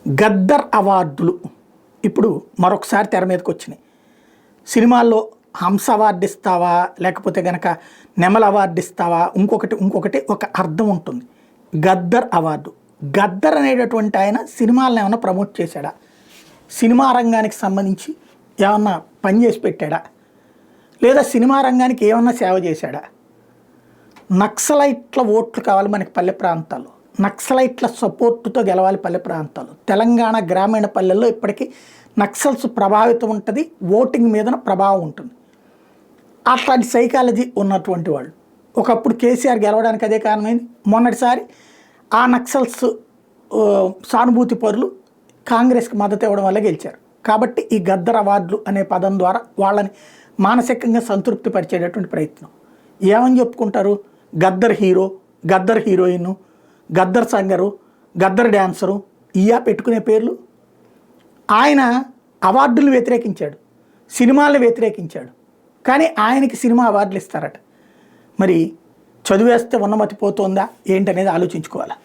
గద్దర్ అవార్డులు ఇప్పుడు మరొకసారి తెర మీదకి వచ్చినాయి. సినిమాల్లో హంస అవార్డు ఇస్తావా, లేకపోతే కనుక నెమల అవార్డు ఇస్తావా, ఇంకొకటి ఒక అర్థం ఉంటుంది. గద్దర్ అవార్డు, గద్దర్ అనేటటువంటి ఆయన సినిమాలను ఏమన్నా ప్రమోట్ చేశాడా, సినిమా రంగానికి సంబంధించి ఏమన్నా పని చేసి పెట్టాడా, లేదా సినిమా రంగానికి ఏమన్నా సేవ చేశాడా? నక్సలైట్ల ఓట్లు కావాలి మనకి పల్లె ప్రాంతాల్లో, నక్సలైట్ల సపోర్టుతో గెలవాలి పల్లె ప్రాంతాలు. తెలంగాణ గ్రామీణ పల్లెల్లో ఇప్పటికీ నక్సల్స్ ప్రభావితం ఉంటుంది, ఓటింగ్ మీద ప్రభావం ఉంటుంది. అట్లాంటి సైకాలజీ ఉన్నటువంటి వాళ్ళు ఒకప్పుడు కేసీఆర్ గెలవడానికి అదే కారణమైంది. మొన్నటిసారి ఆ నక్సల్స్ సానుభూతి పరులు కాంగ్రెస్కి మద్దతు ఇవ్వడం వల్ల గెలిచారు. కాబట్టి ఈ గద్దర్ అవార్డులు అనే పదం ద్వారా వాళ్ళని మానసికంగా సంతృప్తి పరిచేటటువంటి ప్రయత్నం. ఏమని చెప్పుకుంటారు? Gaddar hero, Gaddar heroine, Gaddar singer, Gaddar dancer, ఇయా పెట్టుకునే పేర్లు. ఆయన అవార్డులు వ్యతిరేకించాడు, సినిమాలను వ్యతిరేకించాడు, కానీ ఆయనకి సినిమా అవార్డులు ఇస్తారట. మరి చదివేస్తే ఉన్నమతి పోతుందా ఏంటనేది ఆలోచించుకోవాలి.